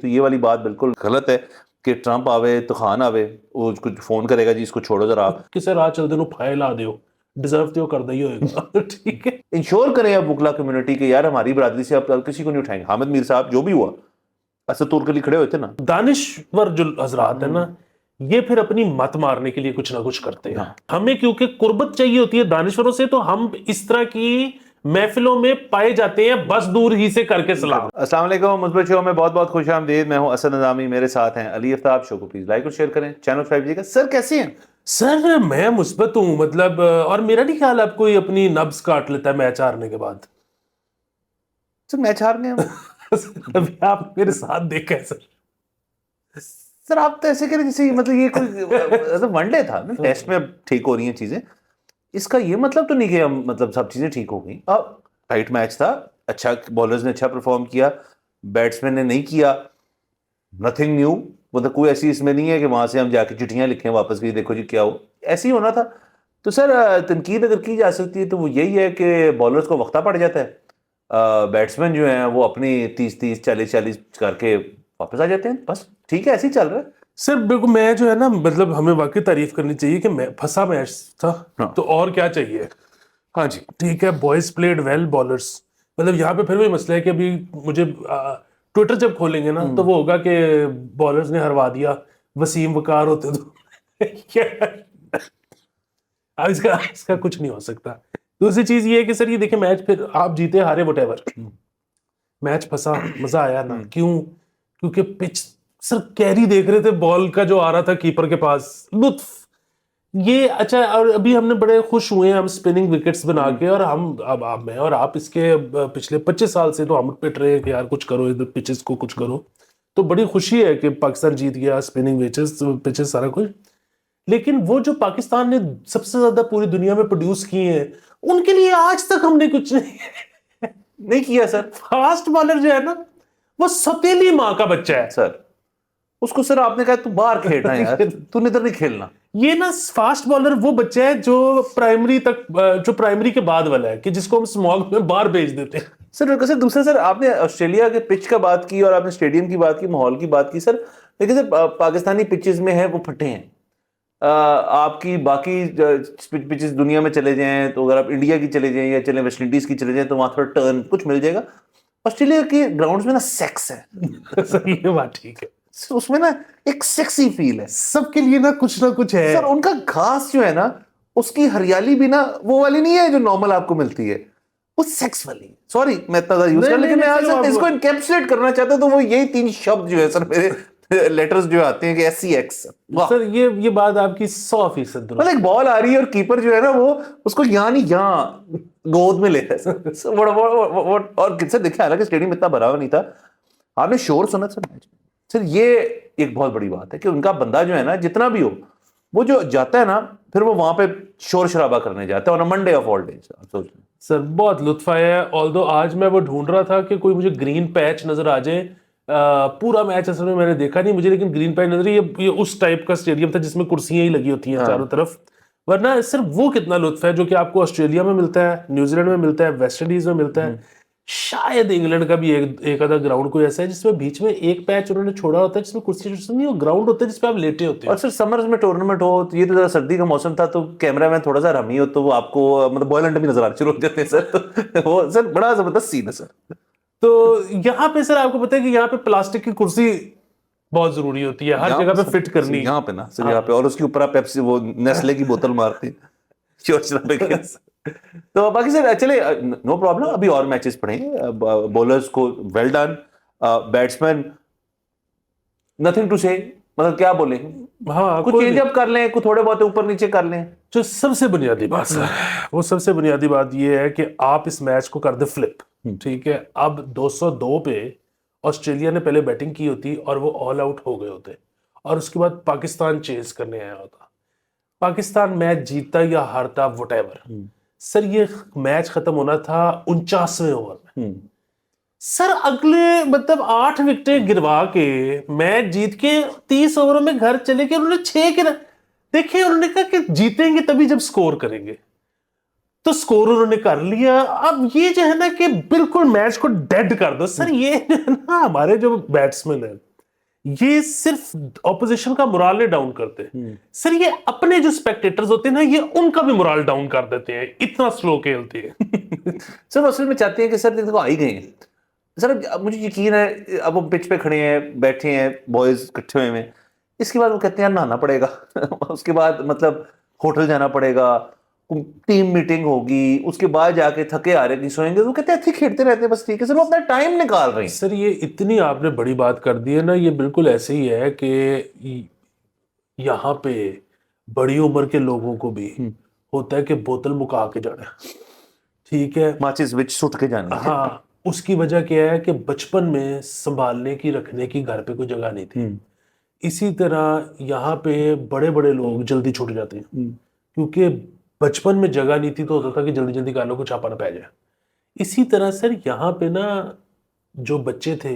تو یہ والی بات بالکل غلط ہے کہ ٹرمپ آوے تو خان آوے وہ کچھ فون کرے گا جی اس کو چھوڑو ذرا آپ کسے راہ چلتے نو پھائے لا دیو ڈیزرو دیو کر دئی ہوئے گا ٹھیک ہے انشور کریں اب وکلا کمیونٹی کے یار ہماری برادری سے اب کسی کو نہیں اٹھائیں گے. حامد میر صاحب جو بھی ہوا اسد تور کے لیے کھڑے ہوئے تھے نا. دانشور جو حضرات ہیں نا یہ پھر اپنی مت مارنے کے لیے کچھ نہ کچھ کرتے ہیں. ہمیں کیونکہ قربت چاہیے ہوتی ہے دانشوروں سے تو ہم اس طرح کی محفلوں میں پائے جاتے ہیں بس دور ہی سے کر کے سلام. السلام علیکم مثبت شو میں بہت بہت خوش آمدید. میں ہوں اسد نظامی, میرے ساتھ ہیں علی افتاب. شو کو پلیز لائک اور شیئر کریں, چینل سبسکرائب کیجیے گا. سر کیسے ہیں؟ سر میں مثبت ہوں, مطلب اور میرا نہیں خیال آپ کوئی اپنی نبض کاٹ لیتا ہے میچ ہارنے کے بعد. سر میچ ہار گئے ابھی آپ میرے ساتھ دیکھیں سر. سر آپ تو ایسے کریں جیسے مطلب یہ کوئی ون ڈے تھا, ٹیسٹ میں ٹھیک ہو رہی ہیں چیزیں. اس کا یہ مطلب تو نہیں کہ ہم مطلب سب چیزیں ٹھیک ہو گئیں. ٹائٹ میچ تھا, اچھا بالرز نے اچھا پرفارم کیا, بیٹسمین نے نہیں کیا. نتھنگ نیو, مطلب کوئی ایسی اس میں نہیں ہے کہ وہاں سے ہم جا کے چٹھیاں لکھیں واپس کی دیکھو جی کیا ہو, ایسے ہی ہونا تھا. تو سر تنقید اگر کی جا سکتی ہے تو وہ یہی ہے کہ بالرز کو وقتہ پڑ جاتا ہے, بیٹسمین جو ہیں وہ اپنی 30 40 کر کے واپس آ جاتے ہیں. بس ٹھیک ہے, ایسے ہی چل رہا ہے. سر بالکل میں جو ہے نا مطلب ہمیں واقعی تعریف کرنی چاہیے کہ پھنسا میچ تھا تو اور کیا چاہیے. ہاں جی ٹھیک ہے, بوائز پلیڈ ویل بالرز. مطلب یہاں پہ پھر وہی مسئلہ ہے کہ ابھی مجھے ٹویٹر جب کھولیں گے نا تو وہ ہوگا کہ بالرز نے ہروا دیا, وسیم وقار ہوتے تو اب اس کا کچھ نہیں ہو سکتا. دوسری چیز یہ ہے کہ سر یہ دیکھیں میچ پھر آپ جیتے ہارے وٹ ایور, میچ پھنسا, مزہ آیا نا. کیوں؟ کیونکہ پچ سر کیری دیکھ رہے تھے بال کا جو آ رہا تھا کیپر کے پاس, لطف یہ اچھا. اور ابھی ہم نے بڑے خوش ہوئے ہیں ہم سپننگ وکٹس بنا کے, اور ہم اب میں اور آپ اس کے پچھلے 25 سال سے تو ہم پٹ رہے ہیں کہ یار کچھ کرو ادھر پچز کو کچھ کرو. تو بڑی خوشی ہے کہ پاکستان جیت گیا سپننگ پچز سارا کچھ. لیکن وہ جو پاکستان نے سب سے زیادہ پوری دنیا میں پروڈیوس کیے ہیں ان کے لیے آج تک ہم نے کچھ نہیں کیا سر. فاسٹ بالر جو ہے نا وہ سوتیلی ماں کا بچہ ہے سر. اس کو سر آپ نے کہا تو باہر کھیلنا ہے یار, تو ادھر نہیں کھیلنا. یہ نا فاسٹ بالر وہ بچہ ہے جو پرائمری کے بعد والا ہے کہ جس کو ہم سماگ میں باہر بھیج دیتے ہیں. سر دوسرا سر آپ نے آسٹریلیا کے پچ کا بات کی اور آپ نے اسٹیڈیم کی بات کی, ماحول کی بات کی. سر لیکن سر پاکستانی پچز میں ہیں وہ پھٹے ہیں. آپ کی باقی پچز دنیا میں چلے جائیں تو اگر آپ انڈیا کی چلے جائیں یا چلیں ویسٹ انڈیز کی چلے جائیں تو وہاں تھوڑا ٹرن کچھ مل جائے گا. آسٹریلیا کی گراؤنڈز میں نا سیکس ہے. سر یہ بات ٹھیک ہے, اس میں نا ایک سیکسی فیل ہے. سب کے لیے نا کچھ ہے. سر ان کا گھاس جو ہے نا اس کی ہریالی بھی نا وہ والی نہیں ہے جو نارمل آپ کو ملتی ہے, وہ سیکس والی. سوری میں اتنا زیادہ یوز کر, لیکن میں اس کو انکیپسولیٹ کرنا چاہتا ہوں تو وہ یہی 3 شبد جو ہے سر میرے لیٹرز جو آتے ہیں کہ SCX. سر یہ بات آپ کی 100% مطلب ایک بال آ رہی ہے اور کیپر جو ہے نا وہ اس کو یہاں نہیں یہاں گود میں لیتا ہے سر. اور سر دیکھیں حالانکہ اسٹیڈیم اتنا بھرا ہوا نہیں تھا, آپ نے شور سنا سر میچ میں. سر یہ ایک بہت بڑی بات ہے کہ ان کا بندہ جو ہے نا جتنا بھی ہو وہ جو جاتا ہے نا پھر وہ وہاں پہ شور شرابہ کرنے جاتا ہے on a Monday of all days. سوچ لیں سر بہت لطف آیا ہے. آلدو آج میں وہ ڈھونڈ رہا تھا کہ کوئی مجھے گرین پیچ نظر آ جائے. پورا میچ اصل میں نے دیکھا نہیں مجھے, لیکن گرین پیچ نظر یہ اس ٹائپ کا اسٹیڈیم تھا جس میں کرسیاں ہی لگی ہوتی ہیں چاروں طرف. ورنہ سر وہ کتنا لطف ہے جو کہ آپ کو آسٹریلیا میں ملتا ہے, نیوزی لینڈ میں ملتا ہے, ویسٹ انڈیز میں ملتا ہے. شاید انگلینڈ کا بھی ایک آدھا گراؤنڈ کوئی ایسا ہے جس میں بیچ میں ایک پیچ انہوں نے چھوڑا ہوتا ہے جس میں کرسی نہیں, وہ گراؤنڈ ہوتا ہے جس پہ آپ لیٹے ہوتے ہیں. اور سر سمرز میں ٹورنامنٹ ہو تو یہ تو ذرا سردی کا موسم تھا تو کیمرہ مین تھوڑا سا رمی ہو تو وہ آپ کو مطلب بوائل انڈے بھی نظر آنے شروع ہو جاتے ہیں سر. وہ سر بڑا زبردست سین ہے سر. تو یہاں پہ سر آپ کو پتا ہے کہ یہاں پہ پلاسٹک کی کرسی بہت ضروری ہوتی ہے ہر جگہ پہ فٹ کرنی. یہاں پہ نا سر یہاں پہ, اور اس کے اوپر آپ پیپسی وہ نیسلے کی بوتل مارتے ہیں. تو باقی سر چلے نو پرابلم, ابھی اور میچز پڑیں گے. بولرز کو well done, batsman nothing to سے, مطلب کیا بولیں, ہاں کچھ چینج اپ کر لیں, کچھ تھوڑے بہت اوپر نیچے کر لیں. جو سب سے بنیادی بات سر, وہ سب سے بنیادی بات یہ ہے کہ آپ اس میچ کو کر دیں فلپ. ٹھیک ہے, اب 202 پہ آسٹریلیا نے پہلے بیٹنگ کی ہوتی اور وہ آل آؤٹ ہو گئے ہوتے, اور اس کے بعد پاکستان چیز کرنے آیا ہوتا. پاکستان میچ جیتتا یا ہارتا وٹ ایور. سر یہ میچ ختم ہونا تھا 49ویں اوور میں. سر اگلے مطلب 8 وکٹیں گروا کے میچ جیت کے 30 اووروں میں گھر چلے کے انہوں نے 6 دیکھیں, انہوں نے کہا کہ جیتیں گے تبھی جب سکور کریں گے, تو سکور انہوں نے کر لیا. اب یہ جو ہے نا کہ بالکل میچ کو ڈیڈ کر دو. سر یہ جو ہے نا ہمارے جو بیٹسمین ہیں یہ صرف اپوزیشن کا morale نہیں ڈاؤن کرتے سر, یہ اپنے جو اسپیکٹیٹرز ہوتے ہیں نا, یہ ان کا بھی morale ڈاؤن کر دیتے ہیں, اتنا سلو کھیلتے ہیں. سر اصل میں چاہتے ہیں کہ سر دیکھو آ ہی گئے ہیں سر, مجھے یقین ہے اب ہم پچ پہ کھڑے ہیں, بیٹھے ہیں بوائز اکٹھے ہوئے ہیں, اس کے بعد وہ کہتے ہیں نہانا پڑے گا, اس کے بعد مطلب ہوٹل جانا پڑے گا, ٹیم میٹنگ ہوگی, اس کے بعد جا کے تھکے آ رہے نہیں سوئیں گے, وہ کہتے ہیں کھیلتے رہتے ہیں بس ٹھیک ہے سر, وہ اپنا ٹائم نکال رہے ہیں. سر یہ اتنی آپ نے بڑی بات کر دی ہے نا, یہ بالکل ایسے ہی ہے کہ یہاں پہ بڑی عمر کے لوگوں کو بھی ہوتا ہے کہ بوتل مکا کے جانا, ٹھیک ہے, ماچس وچ سٹ کے جانا. ہاں, اس کی وجہ کیا ہے کہ بچپن میں سنبھالنے کی رکھنے کی گھر پہ کوئی جگہ نہیں تھی. اسی طرح یہاں پہ بڑے بڑے لوگ جلدی چھوٹ جاتے ہیں کیونکہ بچپن میں جگہ نہیں تھی, تو ہوتا تھا کہ جلدی جلدی گالوں کو چھاپا نہ پہ جائے. اسی طرح سر یہاں پہ نا جو بچے تھے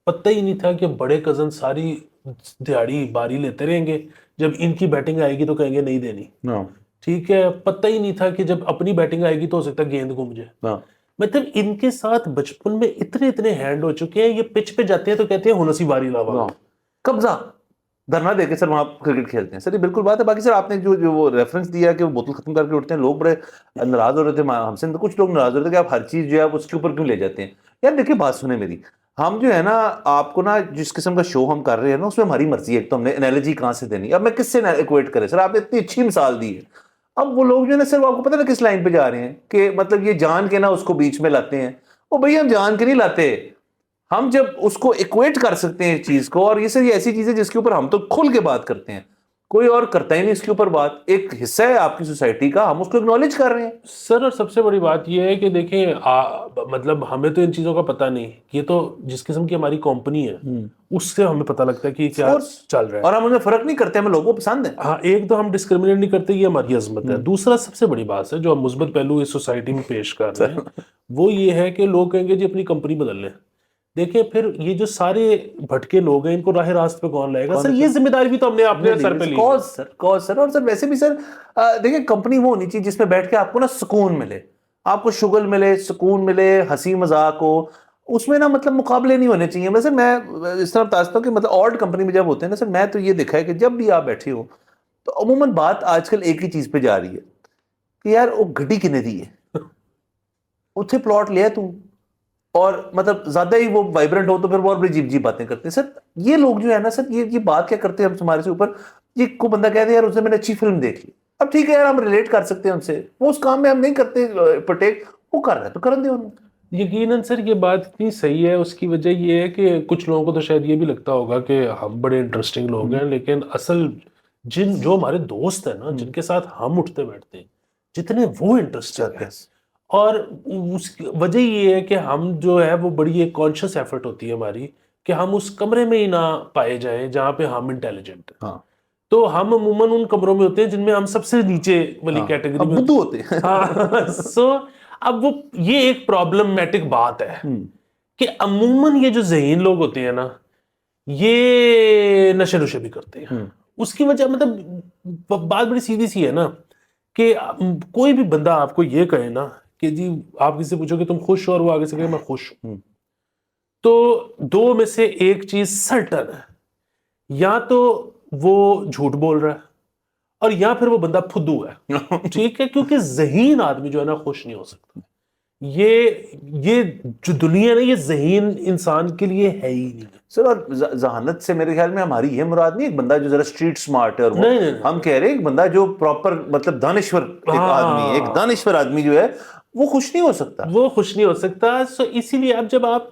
پتہ ہی نہیں تھا کہ بڑے کزن ساری دیہاڑی باری لیتے رہیں گے, جب ان کی بیٹنگ آئے گی تو کہیں گے نہیں دینی, ٹھیک ہے, پتہ ہی نہیں تھا کہ جب اپنی بیٹنگ آئے گی تو ہو سکتا ہے گیند گم جائے. مطلب ان کے ساتھ بچپن میں اتنے ہینڈ ہو چکے ہیں, یہ پچ پہ جاتے ہیں تو کہتے ہیں ہنسی باری لاوا, قبضہ دھرنا دے کے سر وہاں کرکٹ کھیلتے ہیں. سر یہ بالکل بات ہے. باقی سر آپ نے جو وہ ریفرنس دیا کہ وہ بوتل ختم کر کے اٹھتے ہیں, لوگ بڑے ناراض ہو رہے تھے ہم سے, کچھ لوگ ناراض ہو رہے تھے کہ آپ ہر چیز جو ہے اس کے اوپر کیوں لے جاتے ہیں. یار دیکھیں بات سنیں میری, ہم جو ہے نا آپ کو نا جس قسم کا شو ہم کر رہے ہیں نا اس میں ہماری مرضی ہے. ایک تو ہم نے انالوجی کہاں سے دینی, اب میں کس سے ایکویٹ کرے سر, آپ نے اتنی اچھی مثال دی ہے. اب وہ لوگ جو ہے نا سر آپ کو پتہ نا کس لائن پہ جا رہے ہیں کہ مطلب یہ جان کے نا اس کو بیچ میں لاتے ہیں. وہ بھئی ہم جان کے نہیں لاتے, ہم جب اس کو ایکویٹ کر سکتے ہیں اس چیز کو, اور یہ سر یہ ایسی چیز ہے جس کے اوپر ہم تو کھل کے بات کرتے ہیں, کوئی اور کرتا ہی نہیں اس کے اوپر بات, ایک حصہ ہے آپ کی سوسائٹی کا, ہم اس کو اگنالج کر رہے ہیں. سر اور سب سے بڑی بات یہ ہے کہ دیکھیں مطلب ہمیں تو ان چیزوں کا پتہ نہیں, یہ تو جس قسم کی ہماری کمپنی ہے اس سے ہمیں پتہ لگتا ہے کہ کیا چل رہا ہے, اور ہم ان میں فرق نہیں کرتے, ہمیں لوگوں کو پسند ہے. ہاں, ایک تو ہم ڈسکریمنیٹ نہیں کرتے, یہ ہماری عظمت ہے. دوسرا سب سے بڑی بات ہے جو ہم مثبت پہلو اس سوسائٹی میں پیش کر رہے ہیں, وہ یہ ہے کہ لوگ کہیں گے جی اپنی کمپنی بدل لیں. دیکھیں پھر یہ جو سارے بھٹکے لوگ ہیں ان کو راہ راست پہ کون لائے گا؟ سر یہ ذمہ داری بھی تو ہم نے اپنے سر پہ لی. کاز سر, اور سر ویسے بھی سر دیکھیں کمپنی وہ ہونی چاہیے جس میں بیٹھ کے آپ کو نا سکون ملے, آپ کو شغل ملے, سکون ملے, ہنسی مذاق ہو, اس میں نا مطلب مقابلے نہیں ہونے چاہیے. ویسے میں اس طرح بتاتا ہوں کہ مطلب آڈ کمپنی میں جب ہوتے ہیں نا سر, میں تو یہ دیکھا ہے کہ جب بھی آپ بیٹھے ہو تو عموماً بات آج کل ایک ہی چیز پہ جا رہی ہے کہ یار وہ گڈی کنے دی ہے, اتنے پلاٹ لیا تم, اور مطلب زیادہ ہی وہ وائبرنٹ ہو تو پھر وہ اور بڑی جیب باتیں کرتے ہیں. سر یہ لوگ جو ہے نا سر یہ بات کیا کرتے ہیں ہم ہمارے سے اوپر, یہ کو بندہ کہتے ہیں یار اس نے میں نے اچھی فلم دیکھ لی, اب ٹھیک ہے یار ہم ریلیٹ کر سکتے ہیں ان سے, وہ اس کام میں ہم نہیں کرتے پرٹیک, وہ کر رہے ہیں تو کرن دے انہوں. یقیناً سر یہ بات اتنی صحیح ہے, اس کی وجہ یہ ہے کہ کچھ لوگوں کو تو شاید یہ بھی لگتا ہوگا کہ ہم بڑے انٹرسٹنگ لوگ ہیں, لیکن اصل جو ہمارے دوست ہیں نا جن کے ساتھ ہم اٹھتے بیٹھتے ہیں جتنے وہ انٹرسٹنگ ہیں, اور اس کی وجہ یہ ہے کہ ہم جو ہے وہ بڑی ایک کانشیس ایفرٹ ہوتی ہے ہماری کہ ہم اس کمرے میں ہی نہ پائے جائیں جہاں پہ ہم انٹیلیجنٹ ہیں. تو ہم عموماً ان کمروں میں ہوتے ہیں جن میں ہم سب سے نیچے والی کیٹیگری میں بدھو ہوتے ہیں. ہاں, سو اب وہ یہ ایک پرابلمٹک بات ہے کہ عموماً یہ جو ذہین لوگ ہوتے ہیں نا یہ نشے نشے بھی کرتے ہیں. اس کی وجہ مطلب بات بڑی سیدھی سی ہے نا کہ کوئی بھی بندہ آپ کو یہ کہے نا کہ جی آپ کسی سے پوچھو کہ تم خوش ہو, اور وہ آگے سے کہے میں خوش ہوں, تو دو میں سے ایک چیز سرٹن ہے, یا تو وہ جھوٹ بول رہا ہے اور یا پھر وہ بندہ پھدو ہے, ٹھیک ہے, کیونکہ ذہین آدمی جو ہے نا خوش نہیں ہو سکتا. یہ جو دنیا ہے یہ ذہین انسان کے لیے ہے ہی نہیں. سر اور ذہانت سے میرے خیال میں ہماری یہ مراد نہیں ایک بندہ جو ذرا اسٹریٹ سمارٹ ہے, اور وہ ہم کہہ رہے ہیں ایک بندہ جو پراپر مطلب دانشور ایک آدمی ہے, ایک دانشور آدمی جو ہے وہ خوش نہیں ہو سکتا, وہ خوش نہیں ہو سکتا. سو اسی لیے اب جب آپ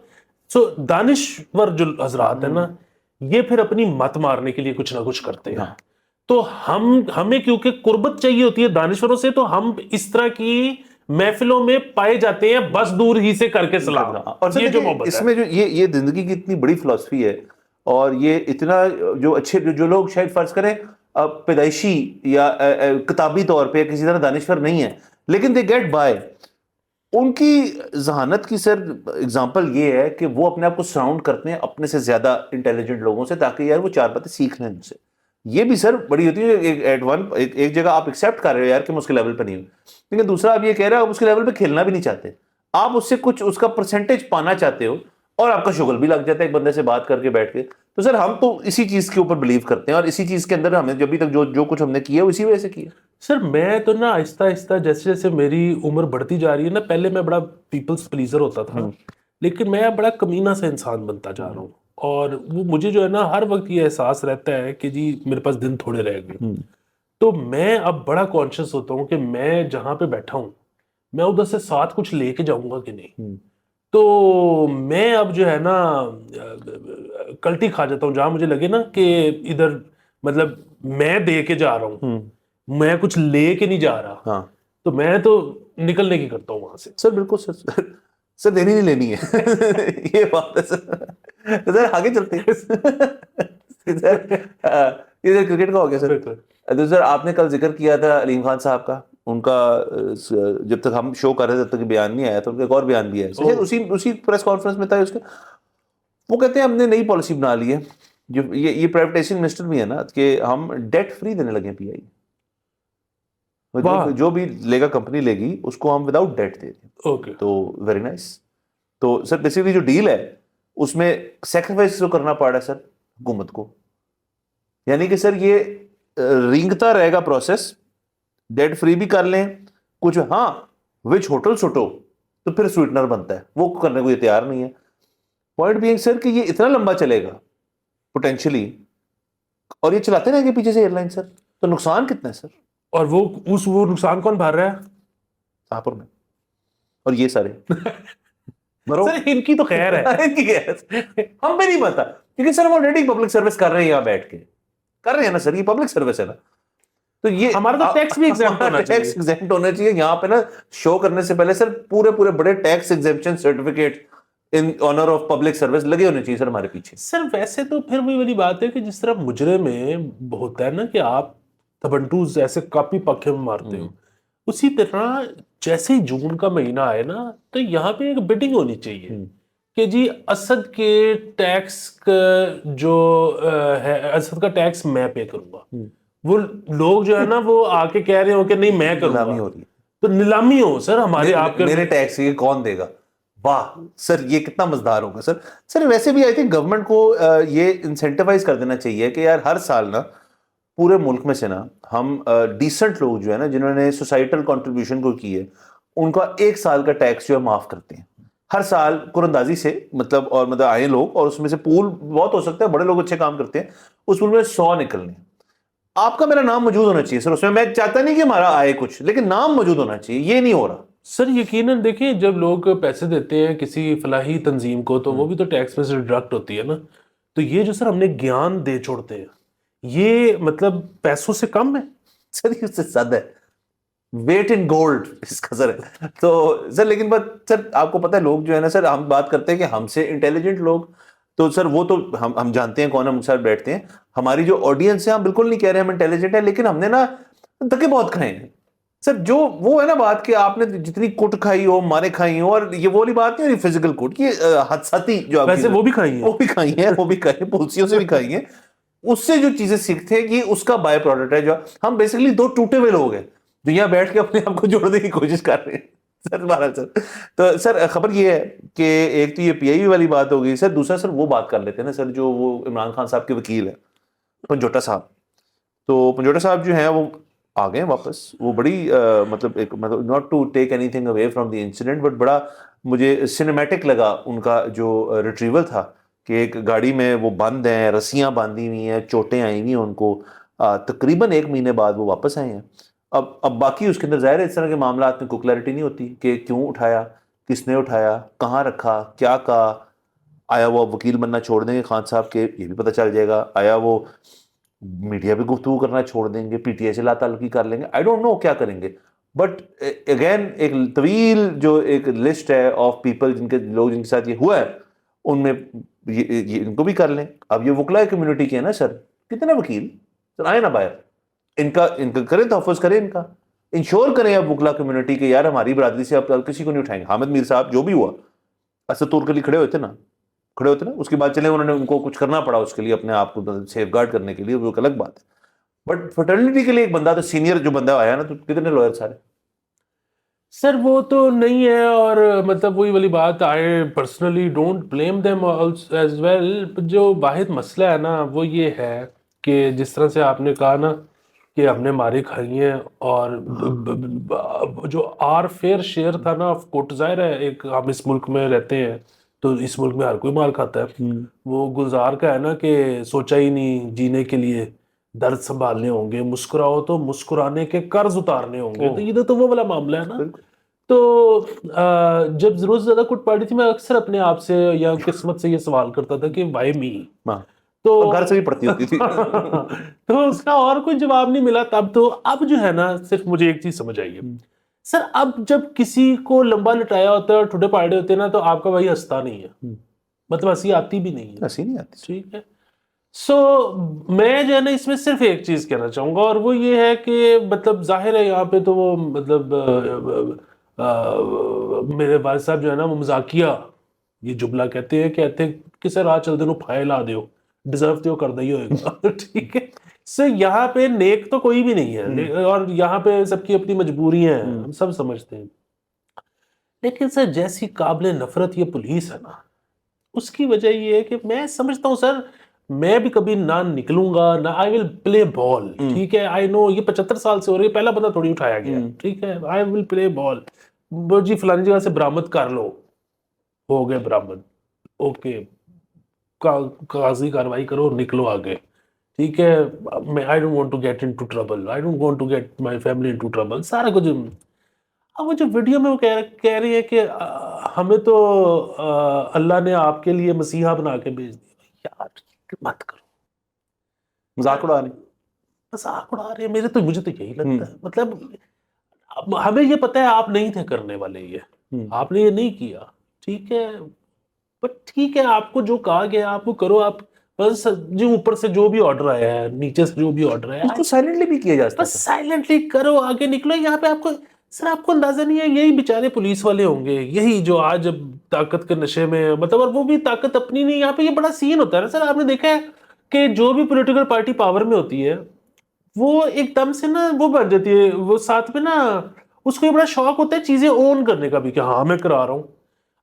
دانشور جو حضرات ہیں نا یہ پھر اپنی مت مارنے کے لیے کچھ نہ کچھ کرتے ہیں, تو ہمیں کیونکہ قربت چاہیے ہوتی ہے دانشوروں سے, تو ہم اس طرح کی محفلوں میں پائے جاتے ہیں بس دور ہی سے کر کے سلام. اور یہ جو محبت اس میں جو یہ زندگی کی اتنی بڑی فلسفی ہے, اور یہ اتنا جو اچھے جو لوگ شاید فرض کریں پیدائشی یا کتابی طور پہ کسی طرح دانشور نہیں ہے لیکن دے گیٹ بائی, ان کی ذہانت کی سر اگزامپل یہ ہے کہ وہ اپنے آپ کو سراؤنڈ کرتے ہیں اپنے سے زیادہ انٹیلیجنٹ لوگوں سے, تاکہ یار وہ چار باتیں سیکھ لیں ان سے. یہ بھی سر بڑی ہوتی ہے, ایک جگہ آپ ایکسیپٹ کر رہے ہو یار کہ میں اس کے لیول پہ نہیں ہوں, لیکن دوسرا آپ یہ کہہ رہے ہو آپ اس کے لیول پہ کھیلنا بھی نہیں چاہتے, آپ اس سے کچھ اس کا پرسنٹیج پانا چاہتے ہو, اور آپ کا شغل بھی لگ جاتا ہے ایک بندے سے بات کر کے بیٹھ کے. تو سر ہم تو اسی چیز کے اوپر بلیو کرتے ہیں اور اسی چیز کے اندر ہمیں ابھی تک جو کچھ ہم نے کیا اسی وجہ سے کیا. سر میں تو نا آہستہ آہستہ جیسے جیسے میری عمر بڑھتی جا رہی ہے نا, پہلے میں بڑا پیپلز پلیزر ہوتا تھا, لیکن میں بڑا کمینہ سا انسان بنتا جا رہا ہوں, اور وہ مجھے جو ہے نا ہر وقت یہ احساس رہتا ہے کہ جی میرے پاس دن تھوڑے رہ گئے. تو میں اب بڑا کانشیس ہوتا ہوں کہ میں جہاں پہ بیٹھا ہوں میں ادھر سے ساتھ کچھ لے کے جاؤں گا کہ نہیں. تو میں اب جو ہے نا کلٹی کھا جاتا ہوں جہاں مجھے لگے نا کہ ادھر مطلب میں دے کے جا رہا ہوں, میں کچھ لے کے نہیں جا رہا, تو میں تو نکلنے کی کرتا ہوں وہاں سے. سر بالکل سر, سر دینی نہیں لینی ہے یہ بات ہے سر. سر آگے چلتے ہیں سر, یہ کرکٹ کا ہو گیا سر. تو سر آپ نے کل ذکر کیا تھا علیم خان صاحب کا, ان کا جب تک ہم شو کر رہے تھے تب تک بیان نہیں آیا تھا, ان کا ایک اور بیان بھی ہے اسی پریس کانفرنس میں تھا اس کے. وہ کہتے ہیں ہم نے نئی پالیسی بنا لی ہے, جو یہ پرائیویٹائزیشن منسٹر بھی ہے نا, کہ ہم ڈیٹ فری دینے لگے پی آئی, جو بھی لے گا کمپنی لے گی اس کو ہم وداؤٹ ڈیٹ دے دیں. تو ویری نائس. تو سر بیسیکلی جو ڈیل ہے اس میں سیکریفائس جو کرنا پڑ رہا ہے سر حکومت کو, یعنی کہ سر یہ رینگتا رہے گا پروسیس, ڈیٹ فری بھی کر لیں کچھ, ہاں وچ ہوٹل چھوٹو تو پھر سویٹنر بنتا ہے, وہ کرنے کو یہ تیار نہیں ہے. پوائنٹ بینگ سر کہ یہ اتنا لمبا چلے گا پوٹینشلی, اور یہ چلاتے رہیں گے پیچھے سے ایئر لائن سر, تو نقصان کتنا ہے سر. اور وہ نقصان کون بھر رہا ہے؟ شاہپور میں, اور یہ سارے سر ان کی تو خیر ہے, ہم پہ نہیں پتا, کیونکہ سر ہم آلریڈی پبلک سروس کر رہے ہیں یہاں بیٹھ کے, کر رہے ہیں نا سر, یہ پبلک سروس ہے نا, تو یہ ہمارا تو ٹیکس بھی ایگزیمپٹ ہونا چاہیے. ٹیکس ایگزیمپٹ ہونا چاہیے یہاں پہ نا. شو کرنے سے پہلے سر پورے بڑے tax exemption certificate in honour of public service لگے ہونے چاہیے سر ہمارے پیچھے. سر ویسے تو پھر وہی والی بات ہے کہ جس طرح مجرے میں ہوتا ہے نا کہ آپ تھبنٹوز ایسے کاپی پکے میں مارتے ہو, اسی طرح جیسے ہی جون کا مہینہ آئے نا تو یہاں پہ ایک بیٹنگ ہونی چاہیے کہ جی اسد کے ٹیکس جو ہے, اسد کا ٹیکس میں پے کروں گا. وہ لوگ جو ہے نا وہ آ کے کہہ رہے ہو کہ نہیں میں کروں گا, ہو رہی ہے تو نیلامی ہو سر ہمارے آپ کے, میرے ٹیکس یہ کون دے گا. واہ سر یہ کتنا مزدار ہوگا سر. سر ویسے بھی آئی تھنک گورنمنٹ کو یہ انسینٹیوائز کر دینا چاہیے کہ یار ہر سال نا پورے ملک میں سے نا ہم ڈیسنٹ لوگ جو ہے نا جنہوں نے سوسائٹل کنٹریبیوشن کو کی ہے ان کا 1 سال کا ٹیکس جو ہے معاف کرتے ہیں ہر سال قراندازی سے, مطلب اور مطلب آئے لوگ, اور اس میں سے پول بہت ہو سکتا ہے, بڑے لوگ اچھے کام کرتے ہیں, اس پول میں 100 نکلنے. آپ کا میرا نام موجود ہونا چاہیے سر اس میں چاہتا نہیں کہ ہمارا آئے کچھ, لیکن نام موجود ہونا چاہیے, یہ نہیں ہو رہا. سر یقیناً دیکھیں جب لوگ پیسے دیتے ہیں کسی فلاحی تنظیم کو تو وہ بھی تو ٹیکس میں سے ڈیڈکٹ ہوتی ہے نا. تو یہ جو سر ہم نے گیان دے چھوڑتے ہیں یہ مطلب پیسوں سے کم ہے سر, یہ اس سے زیادہ ہے, ویٹ ان گولڈ اس کا سر. تو سر لیکن بات سر آپ کو پتہ ہے لوگ جو ہے نا سر, ہم بات کرتے ہیں کہ ہم سے انٹیلیجنٹ لوگ, تو سر وہ تو ہم جانتے ہیں کون ہم ساتھ بیٹھتے ہیں, ہماری جو آڈینس ہے ہم بالکل نہیں کہہ رہے ہم انٹیلیجنٹ ہیں, لیکن ہم نے نا دھکے بہت کھائے ہیں سر. جو وہ ہے نا بات کہ آپ نے جتنی کوٹ کھائی ہو, مارے کھائی ہو, اور یہ وہ والی بات نہیں فزیکل کوٹ, یہ حادثاتی جو ویسے وہ بھی کھائی ہیں, وہ بھی کھائی ہیں, پولیسیوں سے بھی کھائی ہیں. اس سے جو چیزیں سیکھتے ہیں کہ اس کا بائی پروڈکٹ ہے, جو ہم بیسیکلی 2 ٹوٹے ہوئے لوگ ہیں جو یہاں بیٹھ کے اپنے آپ کو جوڑنے کی کوشش کر رہے ہیں سر. مہاراج سر تو سر خبر یہ ہے کہ ایک تو یہ پی آئی والی بات ہو گئی سر, دوسرا سر وہ بات کر لیتے ہیں نا سر جو وہ عمران خان صاحب کے وکیل ہیں پنجوٹا صاحب. تو پنجوٹا صاحب جو ہیں وہ آ گئے واپس. وہ بڑی مطلب ایک مطلب not to take anything away from the incident, but بڑا مجھے سنیمیٹک لگا ان کا جو ریٹریول تھا کہ ایک گاڑی میں وہ بند ہیں, رسیاں باندھی ہوئی ہیں, چوٹیں آئی ہوئی ہیں ان کو, تقریباً 1 مہینے بعد وہ واپس آئے ہیں. اب باقی اس کے اندر ظاہر ہے اس طرح کے معاملات میں کوئی کلیئرٹی نہیں ہوتی کہ کیوں اٹھایا, کس نے اٹھایا, کہاں رکھا, کیا کہا. آیا وہ وکیل بننا چھوڑ دیں گے خان صاحب کے, یہ بھی پتہ چل جائے گا. آیا وہ میڈیا پہ گفتگو کرنا چھوڑ دیں گے, پی ٹی آئی سے لا تعلقی کر لیں گے, آئی ڈونٹ نو کیا کریں گے. بٹ اگین ایک طویل جو ایک لسٹ ہے آف پیپل جن کے لوگ جن کے ساتھ یہ ہوا ہے ان میں یہ ان کو بھی کر لیں. اب یہ وکلا کمیونٹی کے ہیں نا سر, کتنے وکیل سر آئے نا باہر, ان کا کریں تحفظ کریں, ان کا انشور کریں اب وکلا کمیونٹی کے یار ہماری برادری سے اب کسی کو نہیں اٹھائیں گے. حامد میر صاحب جو بھی ہوا اسد طور کے لیے کھڑے ہوتے نا, اس کے بعد چلے انہوں نے ان کو کچھ کرنا پڑا اس کے لیے اپنے آپ کو سیف گارڈ کرنے کے لیے, وہ ایک الگ بات ہے. بٹ فرٹرنیٹی کے لیے ایک بندہ تو سینئر جو بندہ آیا نا, تو کتنے لوئر سارے سر وہ تو نہیں ہے، اور مطلب وہی والی بات، I personally don't blame them as well. جو واحد مسئلہ ہے نا وہ یہ ہے کہ جس طرح سے آپ نے کہا نا کہ ہم نے مارے کھائی ہیں، اور جو آر فیئر شیئر تھا نا آف کوٹ، ظاہر ہے ایک ہم اس ملک میں رہتے ہیں تو اس ملک میں ہر کوئی مار کھاتا ہے. وہ گلزار کا ہے نا کہ سوچا ہی نہیں جینے کے لیے درد سنبھالنے ہوں گے، مسکراؤ تو مسکرانے کے قرض اتارنے ہوں گے. تو یہ تو وہ والا معاملہ ہے نا. تو جب ضرورت زیادہ کٹ پڑی تھی، میں اکثر اپنے آپ سے یا قسمت سے یہ سوال کرتا تھا کہ وائی می. تو گھر سے بھی پڑتی ہوتی تھی. تو اس کا اور کوئی جواب نہیں ملا تب. تو اب جو ہے نا صرف مجھے ایک چیز سمجھ آئی ہے سر، اب جب کسی کو لمبا لٹایا ہوتا ہے اور ٹھڈے پاڑے ہوتے ہیں نا، تو آپ کا بھائی ہنستا نہیں ہے، مطلب ہنسی آتی بھی نہیں ہے. ہنسی نہیں آتی. ٹھیک ہے. سو میں جو ہے نا اس میں صرف ایک چیز کہنا چاہوں گا، اور وہ یہ ہے کہ مطلب ظاہر ہے یہاں پہ تو وہ مطلب میرے والد صاحب جو ہے نا وہ مذاقیہ یہ جملہ کہتے ہیں کہ سر آ چل دنوں پھائے لا دیو، ڈیزرو دیو کر دئی ہوئے گا. ٹھیک ہے. سر یہاں پہ نیک تو کوئی بھی نہیں ہے، اور یہاں پہ سب کی اپنی مجبوریاں ہیں، ہم سب سمجھتے ہیں. لیکن سر جیسی قابل نفرت یہ پولیس ہے نا، اس کی وجہ یہ ہے کہ میں سمجھتا ہوں سر، میں بھی کبھی نہ نکلوں گا نہ آئی ول پلے بال. ٹھیک ہے. آئی نو یہ 75 سال سے ہو رہی ہے، پہلا بندہ تھوڑی اٹھایا گیا. ٹھیک ہے. آئی ول پلے بال. جی فلانی جگہ سے برآمد کر لو، ہو گئے برآمد، اوکے، قاضی کاروائی کرو، نکلو آگے. ٹھیک ہے. I don't want to get into trouble, I don't want to get my family into trouble, سارا کچھ. اب وہ جو ویڈیو میں وہ کہہ رہی ہے کہ ہمیں تو اللہ نے آپ کے لیے مسیحا بنا کے بھیج دیا. یار مت کرو، مذاق اڑا رہے. مذاق اڑا رہے ہیں. مجھے تو یہی لگتا ہے. مطلب ہمیں یہ پتہ ہے آپ نہیں تھے کرنے والے، یہ آپ نے یہ نہیں کیا. ٹھیک ہے. بٹ ٹھیک ہے، آپ کو جو کہا گیا آپ وہ کرو. آپ بس جو اوپر سے جو بھی آرڈر آیا ہے، نیچے سے جو بھی آرڈر آیا اس کو سائلنٹلی بھی کیا جاتا بس سائلنٹلی کرو، آگے نکلو. یہاں پہ آپ کو سر آپ کو اندازہ نہیں ہے، یہی بیچارے پولیس والے ہوں گے، یہی جو آج اب طاقت کے نشے میں مطلب، اور وہ بھی طاقت اپنی نہیں. یہاں پہ یہ بڑا سین ہوتا ہے نا سر، آپ نے دیکھا ہے کہ جو بھی پولیٹیکل پارٹی پاور میں ہوتی ہے وہ ایک دم سے نا وہ بن جاتی ہے، وہ ساتھ میں نا اس کو یہ بڑا شوق ہوتا ہے چیزیں اون کرنے کا بھی، کہ ہاں میں کرا رہا ہوں.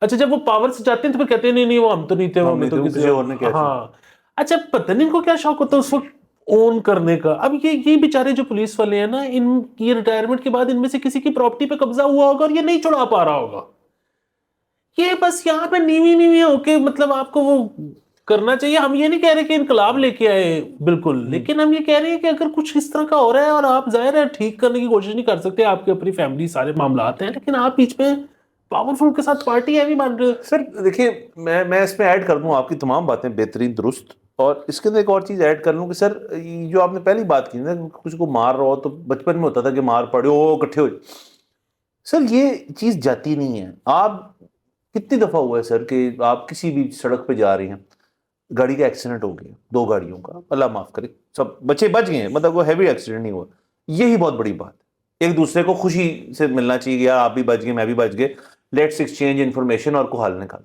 اچھا جب وہ پاور سے جاتے ہیں تو پھر کہتے ہیں نہیں وہ ہم تو نہیں تھے، ہمیں تو کسی اور نے کیا. ہاں اچھا پتہ نہیں ان کو کیا شوق ہوتا ہے اس وقت اون کرنے کا. اب یہ بیچارے جو پولیس والے ہیں نا، ان کی ریٹائرمنٹ کے بعد ان میں سے کسی کی پراپرٹی پہ قبضہ ہوا ہوگا اور یہ نہیں چھڑا پا رہا ہوگا. یہ بس یہاں پہ نیوی ہو کے مطلب آپ کو وہ کرنا چاہیے. ہم یہ نہیں کہہ رہے کہ انقلاب لے کے آئے بالکل، لیکن ہم یہ کہہ رہے ہیں کہ اگر کچھ اس طرح کا ہو رہا ہے اور آپ ظاہر ہے ٹھیک کرنے کی کوشش نہیں کر سکتے، آپ کی اپنی فیملی سارے معاملات ہیں، لیکن آپ بیچ میں پاورفل کے ساتھ پارٹی ایوی بن رہے. سر دیکھیں میں اس میں ایڈ کر دوں آپ کی تمام باتیں بہترین درست، اور اس کے اندر ایک اور چیز ایڈ کر لوں کہ سر جو آپ نے پہلی بات کی نا، کسی کو مار رہا ہو تو بچپن میں ہوتا تھا کہ مار پڑے ہو اکٹھے ہو. سر یہ چیز جاتی نہیں ہے. آپ کتنی دفعہ ہوا ہے سر کہ آپ کسی بھی سڑک پہ جا رہے ہیں، گاڑی کا ایکسیڈنٹ ہو گیا، 2 گاڑیوں کا، اللہ معاف کرے، سب بچے بچ گئے ہیں، مطلب وہ ہیوی ایکسیڈنٹ نہیں ہوا. یہی بہت بڑی بات ہے. ایک دوسرے کو خوشی سے ملنا چاہیے، یار آپ بھی بچ گئے میں بھی بچ گئے، لیٹس ایکسچینج انفارمیشن اور کو حل نکال.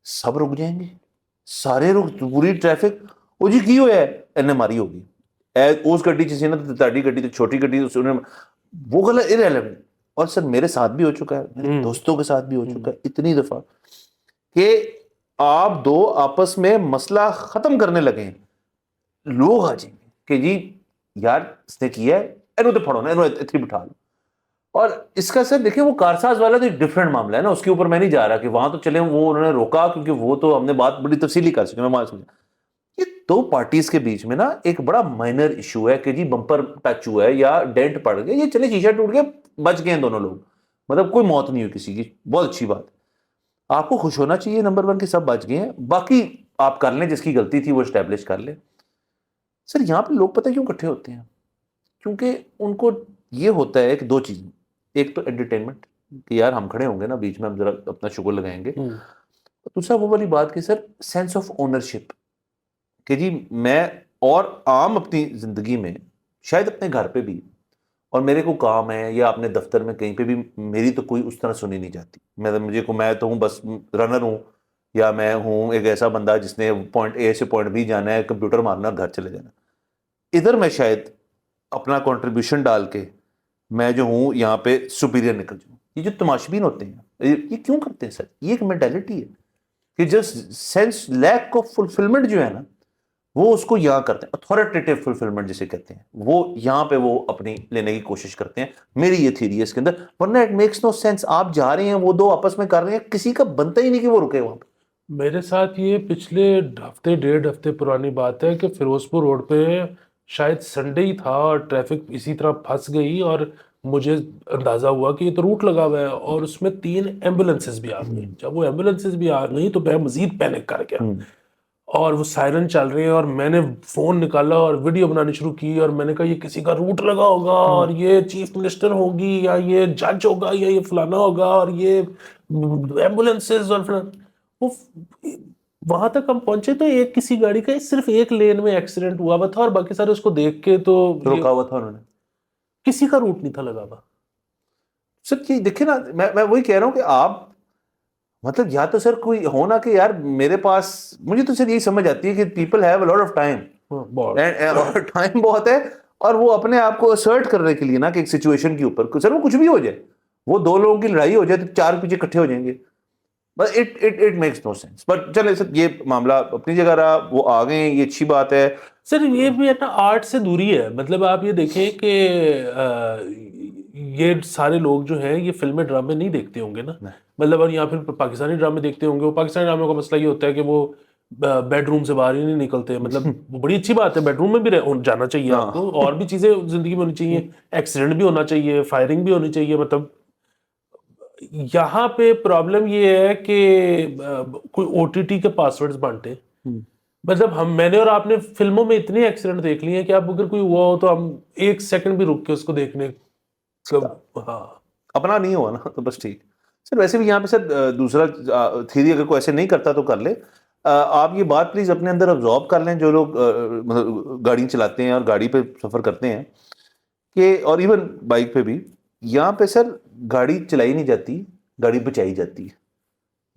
سب رک جائیں گے، سارے رک، پوری ٹریفک وہ جی کی ہوا ہے اینے ماری ہوگی اس گڈی چ سی نا تہاڈی گڈی تے چھوٹی گڈی وہ غلط ارریلیونٹ. اور سر میرے ساتھ بھی ہو چکا ہے، میرے دوستوں کے ساتھ بھی ہو چکا ہے اتنی دفعہ کہ آپ دو آپس میں مسئلہ ختم کرنے لگے ہیں، لوگ آ جائیں گے کہ جی یار اس نے کیا ہے، اینو تے پھڑو نا، اینو اتنی بٹھا لو. اور اس کا سر دیکھیں وہ کارساز والا تو ایک ڈفرینٹ معاملہ ہے نا، اس کے اوپر میں نہیں جا رہا کہ وہاں تو چلیں وہ انہوں نے روکا کیونکہ وہ تو ہم نے بات بڑی تفصیلی کر سکے. میں وہاں سمجھا یہ 2 پارٹیز کے بیچ میں نا ایک بڑا مائنر ایشو ہے کہ جی بمپر ٹچ ہوا ہے یا ڈینٹ پڑ گیا، یہ چلے شیشہ ٹوٹ گیا، بچ گئے ہیں دونوں لوگ، مطلب کوئی موت نہیں ہوئی کسی کی، بہت اچھی بات. آپ کو خوش ہونا چاہیے نمبر 1 کہ سب بچ گئے ہیں، باقی آپ کر لیں جس کی غلطی تھی وہ اسٹیبلش کر لیں. سر یہاں پہ لوگ پتہ کیوں اکٹھے ہوتے ہیں؟ کیونکہ ان کو یہ ہوتا ہے کہ 2 چیزیں، ایک تو انٹرٹینمنٹ کہ یار ہم کھڑے ہوں گے نا بیچ میں، ہم ذرا اپنا شغل لگائیں گے. دوسرا وہ والی بات کہ سر سینس آف اونرشپ کہ جی میں اور عام اپنی زندگی میں شاید اپنے گھر پہ بھی اور میرے کو کام ہے یا اپنے دفتر میں کہیں پہ بھی میری تو کوئی اس طرح سنی نہیں جاتی. میں تو ہوں بس رنر ہوں، یا میں ہوں ایک ایسا بندہ جس نے پوائنٹ اے سے پوائنٹ بی جانا ہے، کمپیوٹر مارنا گھر چلے جانا. ادھر میں شاید اپنا کنٹریبیوشن ڈال کے میں جو ہوں یہاں پہ سپیریئر نکل جاؤں. یہ جو تماشبین ہوتے ہیں یہ کیوں کرتے ہیں سر؟ یہ ایک مینٹیلٹی ہے کہ just sense lack of fulfilment جو ہے نا وہ اس کو یہاں کرتے ہیں, اتھارٹیٹیو فلفلمنٹ جسے کہتے ہیں, وہ یہاں پہ وہ اپنی لینے کی کوشش کرتے ہیں. میری یہ تھیوری ہے اس کے اندر, ورنہ اٹ میکس نو سینس. آپ جا رہے ہیں, وہ دو آپس میں کر رہے ہیں, کسی کا بنتا ہی نہیں کہ وہ رکے وہاں پہ. میرے ساتھ یہ پچھلے ہفتے 1.5 ہفتے پرانی بات ہے کہ فیروز پور روڈ پہ شاید سنڈے ہی تھا اور ٹریفک اسی طرح پھنس گئی, اور مجھے اندازہ ہوا کہ یہ تو روٹ لگا ہوا ہے, اور اس میں 3 ایمبولینسز بھی آ گئی. جب وہ ایمبولینسز بھی آ گئی تو میں مزید پینک کر گیا, اور وہ سائرن چل رہے ہیں, اور میں نے فون نکالا اور ویڈیو بنانی شروع کی, اور میں نے کہا یہ کسی کا روٹ لگا ہوگا, اور یہ چیف منسٹر ہوگی, یا یہ جج ہوگا, یا یہ فلانا ہوگا, اور یہ ایمبولینسز اور فلانا. وہ وہاں تک ہم پہنچے تو ایک کسی گاڑی کا صرف ایک لین میں ایکسیڈنٹ ہوا ہوا تھا, اور باقی سارے اس کو دیکھ کے تو روکا ہوا تھا انہوں نے, کسی کا روٹ نہیں تھا لگا ہوا. سر یہ دیکھیں نا, میں وہی کہہ رہا ہوں کہ آپ مطلب یا تو سر کوئی ہونا کہ یار میرے پاس, مجھے تو سر یہی سمجھ آتی ہے کہ people have a lot of time, time بہت ہے, اور وہ اپنے آپ کو اسرٹ کرنے کے لیے نا کہ ایک سچویشن کے اوپر سر وہ کچھ بھی ہو جائے, وہ 2 لوگوں کی لڑائی ہو جائے تو 4 پیچھے اکٹھے ہو جائیں گے, بس it makes no sense. But چلے سر یہ معاملہ اپنی جگہ رہا, وہ آ گئے ہیں, یہ اچھی بات ہے. سر یہ بھی نا آرٹ سے دوری ہے. مطلب آپ یہ دیکھیں کہ یہ سارے لوگ جو ہیں یہ فلمیں ڈرامے نہیں دیکھتے ہوں گے نا, مطلب اور یا پھر پاکستانی ڈرامے دیکھتے ہوں گے. وہ پاکستانی ڈراموں کا مسئلہ یہ ہوتا ہے کہ وہ بیڈ روم سے باہر ہی نہیں نکلتے. مطلب وہ بڑی اچھی بات ہے, بیڈ روم میں بھی جانا چاہیے آپ کو, اور بھی چیزیں زندگی میں ہونی چاہیے, ایکسیڈنٹ بھی ہونا چاہیے, فائرنگ بھی ہونی چاہیے. مطلب یہاں پہ پرابلم یہ ہے کہ کوئی او ٹی ٹی کے پاسورڈز بانٹے. مطلب میں نے اور آپ نے فلموں میں اتنے ایکسیڈنٹ دیکھ لیے ہیں کہ اب اگر کوئی ہوا ہو تو ہم 1 سیکنڈ بھی رک کے اس کو دیکھنے. ہاں اپنا نہیں ہوا نا تو بس ٹھیک. سر ویسے بھی یہاں پہ سر دوسرا تھیوری اگر کوئی ایسے نہیں کرتا تو کر لے. آپ یہ بات پلیز اپنے اندر ابزارب کر لیں جو لوگ گاڑی چلاتے ہیں اور گاڑی پہ سفر کرتے ہیں, کہ اور ایون بائک پہ بھی, یہاں پہ سر گاڑی چلائی نہیں جاتی, گاڑی بچائی جاتی ہے.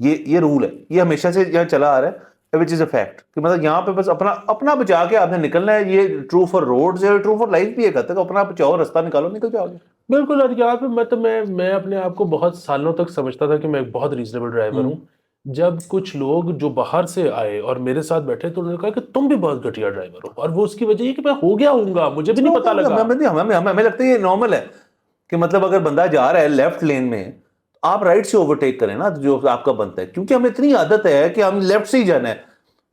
یہ رول ہے, یہ ہمیشہ سے یہاں چلا آ رہا ہے, which is a fact, کہ مطلب یہاں پہ بس اپنا بچا کے آپ نے نکلنا ہے. یہ ٹرو فار روڈز ہے, ٹرو فار لائف بھی ہے, کہتے ہیں اپنا بچاؤ, راستہ نکالو, نکل جاؤ گے. بالکل. اور یہاں پہ مطلب میں اپنے آپ کو بہت سالوں تک سمجھتا تھا کہ میں ایک بہت ریزنیبل ڈرائیور ہوں. جب کچھ لوگ جو باہر سے آئے اور میرے ساتھ بیٹھے تو انہوں نے کہا کہ تم بھی بہت گھٹیا ڈرائیور ہو, اور وہ اس کی وجہ یہ کہ میں ہو گیا ہوں گا, مجھے بھی نہیں پتا لگا. ہمیں لگتا ہے یہ نارمل ہے کہ مطلب اگر بندہ جا رہا ہے لیفٹ لین میں, آپ رائٹ سے اوورٹیک کریں نا جو آپ کا بنتا ہے, کیونکہ ہمیں اتنی عادت ہے کہ ہم لیفٹ سے ہی جانا ہے,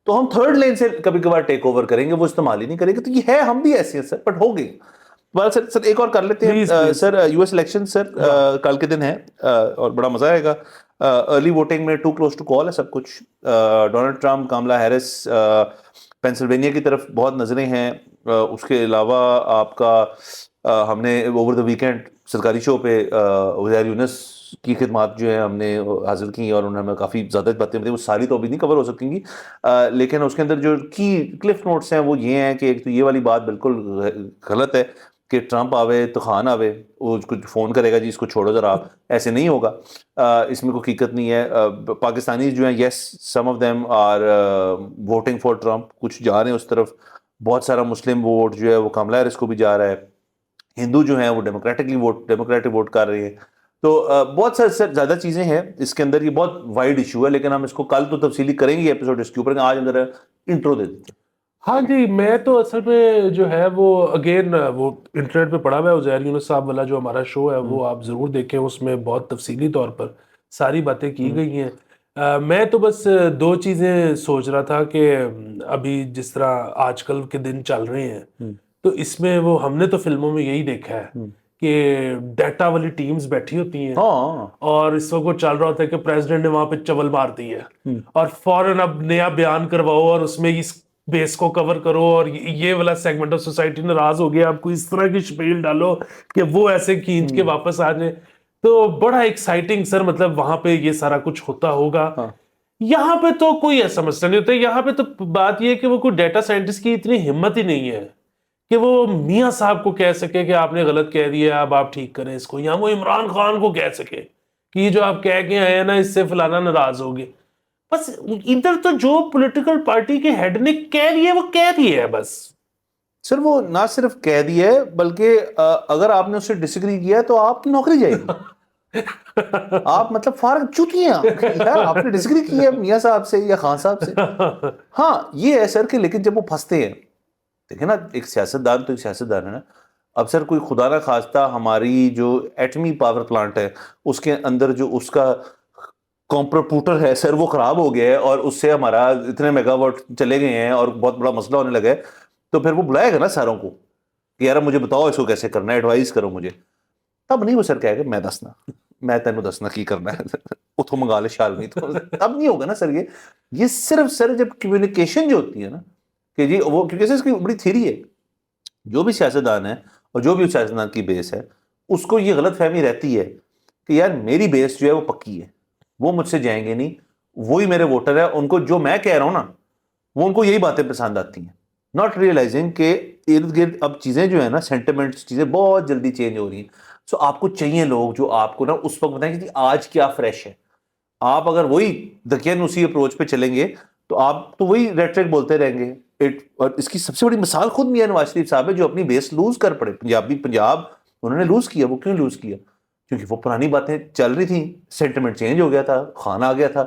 تو ہم 3rd لین سے کبھی کبھار ٹیک اوور کریں گے, وہ استعمال ہی نہیں کریں گے. تو یہ ہے, ہم بھی ایسے ہیں سر, بٹ ہو گئی. سر ایک اور کر لیتے ہیں سر. US الیکشن سر کل کے دن ہے, اور بڑا مزہ آئے گا. ارلی ووٹنگ میں ٹو کلوز ٹو کال ہے سب کچھ. ڈونلڈ ٹرمپ, کاملا ہیرس پینسلوینیا کی طرف بہت نظریں ہیں. اس کے علاوہ آپ کا ہم نے اوور دا ویکینڈ سرکاری شو پہ عزیر یونس کی خدمات جو ہیں ہم نے حاضر کی, اور انہوں نے ہمیں کافی زیادہ باتیں بتائی. وہ ساری تو ابھی نہیں کور ہو سکیں گی, لیکن اس کے اندر جو کی کلف نوٹس ہیں وہ یہ ہیں کہ ایک تو یہ والی بات بالکل غلط ہے کہ ٹرمپ آوے تو خان آوے, وہ اس کو فون کرے گا جی اس کو چھوڑو ذرا, ایسے نہیں ہوگا. اس میں کوئی حقیقت نہیں ہے. پاکستانی جو ہیں, yes some of them are voting for Trump, کچھ جا رہے ہیں اس طرف. بہت سارا مسلم ووٹ جو ہے وہ کاملا ہیرس کو بھی جا رہا ہے. ہندو جو ہیں وہ ڈیموکریٹک ووٹ کر رہے ہیں. تو بہت سارے زیادہ چیزیں ہیں اس کے اندر. یہ بہت وائڈ ایشو ہے, لیکن ہم اس کو کل تو تفصیلی کریں گے ایپیسوڈ اس کے اوپر. آج اندر انٹرو دے دیتے ہیں. ہاں جی, میں تو اصل میں جو ہے وہ اگین وہ انٹرنیٹ پہ پڑھا ہوا ہے عزیر یونس صاحب والا جو ہمارا شو ہے, وہ آپ ضرور دیکھیں. اس میں بہت تفصیلی طور پر ساری باتیں کی گئی ہیں. میں تو بس 2 چیزیں سوچ رہا تھا کہ ابھی جس طرح آج کل کے دن چل رہے ہیں, تو اس میں وہ ہم نے تو فلموں میں یہی دیکھا ہے کہ ڈیٹا والی ٹیمز بیٹھی ہوتی ہیں, اور اس وقت وہ چل رہا ہوتا ہے کہ پریزیڈنٹ نے وہاں پہ چول مار دی ہے, اور فوراً اب نیا بیان کرواؤ اور اس میں اس بیس کو کور کرو, اور یہ والا سیگمنٹ آف سوسائٹی ناراض ہو گیا, آپ کو اس طرح کی شپیل ڈالو کہ وہ ایسے کھینچ کے واپس آ جائیں. تو بڑا ایکسائٹنگ سر, مطلب وہاں پہ یہ سارا کچھ ہوتا ہوگا. یہاں پہ تو کوئی ایسا مسئلہ نہیں ہوتا. یہاں پہ تو بات یہ ہے کہ وہ کوئی ڈیٹا سائنٹسٹ کی اتنی ہمت ہی نہیں ہے کہ وہ میاں صاحب کو کہہ سکے کہ آپ نے غلط کہہ دیا, اب آپ ٹھیک کریں اس کو, یا وہ عمران خان کو کہہ سکے کہ یہ جو آپ کہہ کے آئے ہیں نا اس سے فلانا ناراض ہوگے. بس ادھر تو جو پولیٹیکل پارٹی کے ہیڈ نے کہہ دیا وہ کہہ دیا ہے بس. سر وہ نہ صرف کہہ دیا ہے بلکہ اگر آپ نے اس سے ڈس ایگری کیا تو آپ کی نوکری جائے گی. آپ مطلب فارغ چوتی ہیں یار, آپ نے ڈس ایگری کیا ہے میاں صاحب سے یا خان صاحب سے. ہاں یہ ہے سر کہ لیکن جب وہ پھنستے ہیں, دیکھیں نا ایک سیاستدان تو ایک سیاستدان ہے نا. اب سر کوئی خدا نہ خواستہ ہماری جو ایٹمی پاور پلانٹ ہے اس کے اندر جو اس کا کمپیوٹر ہے سر وہ خراب ہو گیا ہے اور اس سے ہمارا اتنے میگا واٹ چلے گئے ہیں اور بہت بڑا مسئلہ ہونے لگا ہے, تو پھر وہ بلائے گا نا ساروں کو کہ یار مجھے بتاؤ اس کو کیسے کرنا ہے, ایڈوائز کرو مجھے. تب نہیں وہ سر کہے گا میں تینوں دسنا کی کرنا ہے, اتو منگا لے شال نہیں, تو تب نہیں ہوگا نا سر. یہ صرف سر جب کمیونیکیشن جو ہوتی ہے نا کہ جی وہ, کیونکہ سر اس کی بڑی تھیری ہے, جو بھی سیاستدان ہے اور جو بھی سیاستدان کی بیس ہے اس کو یہ غلط فہمی رہتی ہے کہ یار میری بیس جو ہے وہ پکی ہے, وہ مجھ سے جائیں گے نہیں, وہی میرے ووٹر ہے, ان کو جو میں کہہ رہا ہوں نا وہ ان کو یہی باتیں پسند آتی ہیں, ناٹ ریئلائزنگ کہ ارد گرد اب چیزیں جو ہیں نا سینٹیمنٹس چیزیں بہت جلدی چینج ہو رہی ہیں. سو آپ کو چاہیے لوگ جو آپ کو نا اس وقت بتائیں کہ آج کیا فریش ہے. آپ اگر وہی دکین اسی اپروچ پہ چلیں گے تو آپ تو وہی ریٹریک بولتے رہیں گے. اور اس کی سب سے بڑی مثال خود میاں نواز شریف صاحب ہے جو اپنی بیس لوز کر پڑے. پنجاب انہوں نے لوز کیا. وہ کیوں لوز کیا؟ کیونکہ وہ پرانی باتیں چل رہی تھیں, سینٹیمنٹ چینج ہو گیا تھا, خان آ گیا تھا.